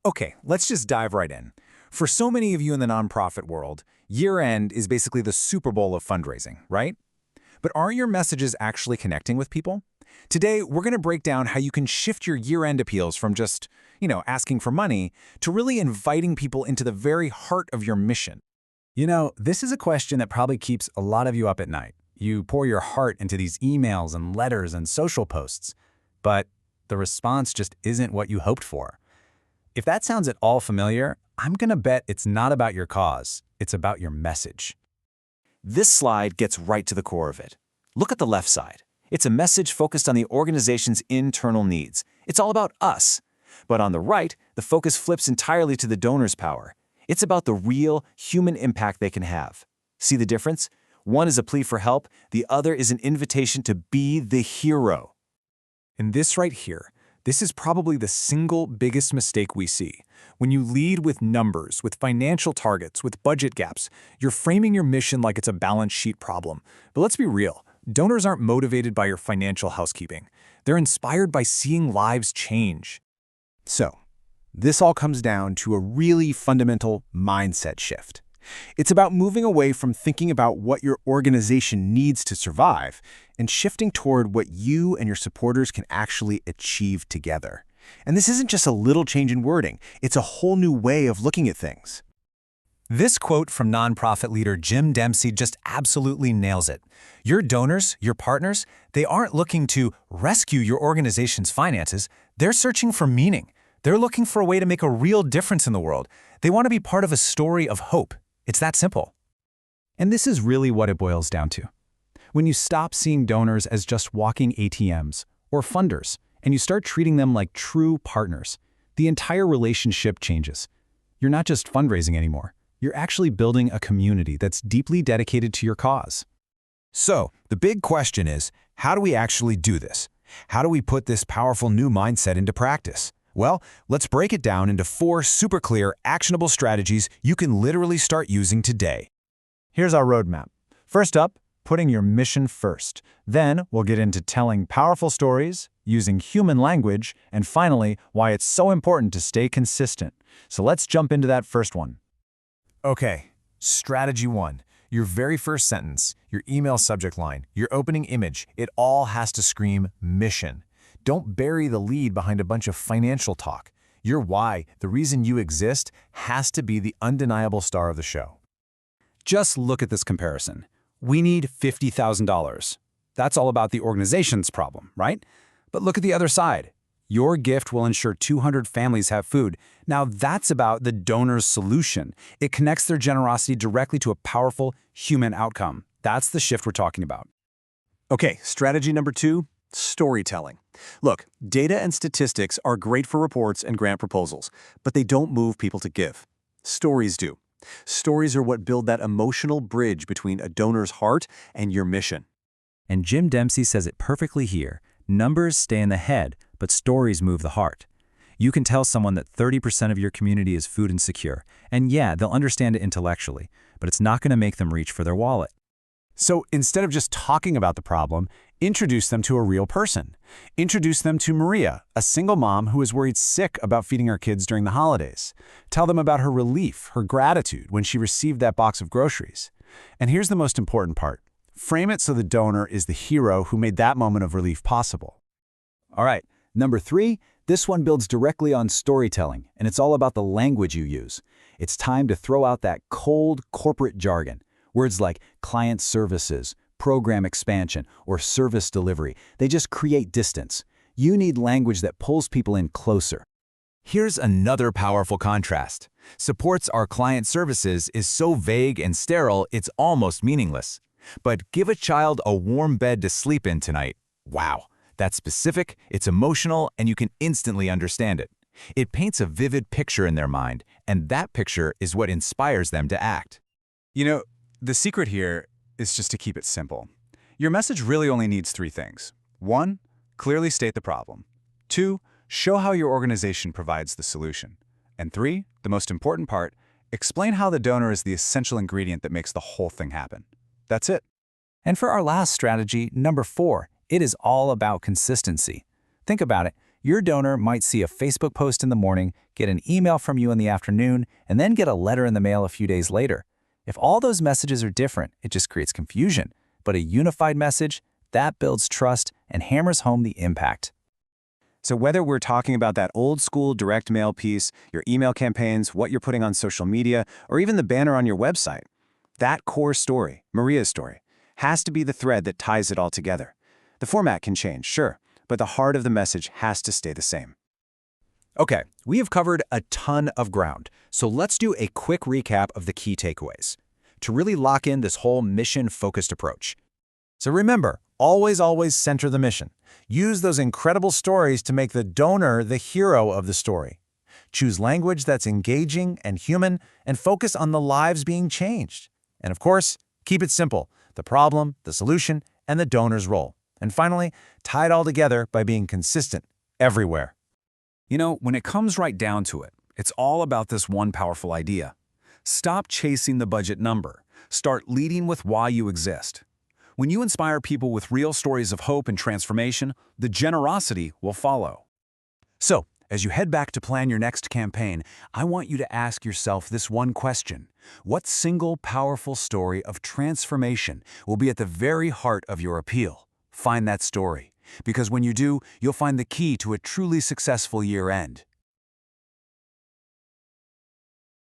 Okay, let's just dive right in. For so many of you in the nonprofit world, year-end is basically the Super Bowl of fundraising, right? But are your messages actually connecting with people? Today, we're going to break down how you can shift your year-end appeals from just, asking for money to really inviting people into the very heart of your mission. This is a question that probably keeps a lot of you up at night. You pour your heart into these emails and letters and social posts, but the response just isn't what you hoped for. If that sounds at all familiar, I'm gonna bet it's not about your cause, it's about your message. This slide gets right to the core of it. Look at the left side. It's a message focused on the organization's internal needs. It's all about us. But on the right, the focus flips entirely to the donor's power. It's about the real human impact they can have. See the difference? One is a plea for help, the other is an invitation to be the hero. And this right here, this is probably the single biggest mistake we see. When you lead with numbers, with financial targets, with budget gaps, you're framing your mission like it's a balance sheet problem. But let's be real, donors aren't motivated by your financial housekeeping. They're inspired by seeing lives change. So, this all comes down to a really fundamental mindset shift. It's about moving away from thinking about what your organization needs to survive and shifting toward what you and your supporters can actually achieve together. And this isn't just a little change in wording, it's a whole new way of looking at things. This quote from nonprofit leader Jim Dempsey just absolutely nails it. Your donors, your partners, they aren't looking to rescue your organization's finances, they're searching for meaning. They're looking for a way to make a real difference in the world. They want to be part of a story of hope. It's that simple. And this is really what it boils down to. When you stop seeing donors as just walking ATMs or funders, and you start treating them like true partners, the entire relationship changes. You're not just fundraising anymore. You're actually building a community that's deeply dedicated to your cause. So, the big question is, how do we actually do this? How do we put this powerful new mindset into practice? Well, let's break it down into 4 super clear, actionable strategies you can literally start using today. Here's our roadmap. First up, putting your mission first. Then we'll get into telling powerful stories, using human language, and finally, why it's so important to stay consistent. So let's jump into that first one. Okay, strategy 1. Your very first sentence, your email subject line, your opening image, it all has to scream mission. Don't bury the lead behind a bunch of financial talk. Your why, the reason you exist, has to be the undeniable star of the show. Just look at this comparison. We need $50,000. That's all about the organization's problem, right? But look at the other side. Your gift will ensure 200 families have food. Now that's about the donor's solution. It connects their generosity directly to a powerful human outcome. That's the shift we're talking about. Okay, strategy number 2, storytelling. Look, data and statistics are great for reports and grant proposals, but they don't move people to give. Stories do. Stories are what build that emotional bridge between a donor's heart and your mission. And Jim Dempsey says it perfectly here. Numbers stay in the head, but stories move the heart. You can tell someone that 30% of your community is food insecure, and yeah, they'll understand it intellectually, but it's not going to make them reach for their wallet. So instead of just talking about the problem, introduce them to a real person. Introduce them to Maria, a single mom who is worried sick about feeding her kids during the holidays. Tell them about her relief, her gratitude when she received that box of groceries. And here's the most important part. Frame it so the donor is the hero who made that moment of relief possible. All right, number 3, this one builds directly on storytelling, and it's all about the language you use. It's time to throw out that cold corporate jargon. Words like client services, program expansion, or service delivery, they just create distance. You need language that pulls people in closer. Here's another powerful contrast. Supports our client services is so vague and sterile, it's almost meaningless. But give a child a warm bed to sleep in tonight. Wow, that's specific, it's emotional, and you can instantly understand it. It paints a vivid picture in their mind, and that picture is what inspires them to act. The secret here is just to keep it simple. Your message really only needs 3 things. 1, clearly state the problem. 2, show how your organization provides the solution. And 3, the most important part, explain how the donor is the essential ingredient that makes the whole thing happen. That's it. And for our last strategy, number 4, it is all about consistency. Think about it. Your donor might see a Facebook post in the morning, get an email from you in the afternoon, and then get a letter in the mail a few days later. If all those messages are different, it just creates confusion. But a unified message, that builds trust and hammers home the impact. So whether we're talking about that old school direct mail piece, your email campaigns, what you're putting on social media, or even the banner on your website, that core story, Maria's story, has to be the thread that ties it all together. The format can change, sure, but the heart of the message has to stay the same. Okay, we have covered a ton of ground, so let's do a quick recap of the key takeaways to really lock in this whole mission-focused approach. So remember, always center the mission. Use those incredible stories to make the donor the hero of the story. Choose language that's engaging and human, and focus on the lives being changed. And of course, keep it simple: the problem, the solution, and the donor's role. And finally, tie it all together by being consistent everywhere. You know, when it comes right down to it, it's all about this one powerful idea. Stop chasing the budget number. Start leading with why you exist. When you inspire people with real stories of hope and transformation, the generosity will follow. So, as you head back to plan your next campaign, I want you to ask yourself this one question. What single powerful story of transformation will be at the very heart of your appeal? Find that story, because when you do, you'll find the key to a truly successful year-end.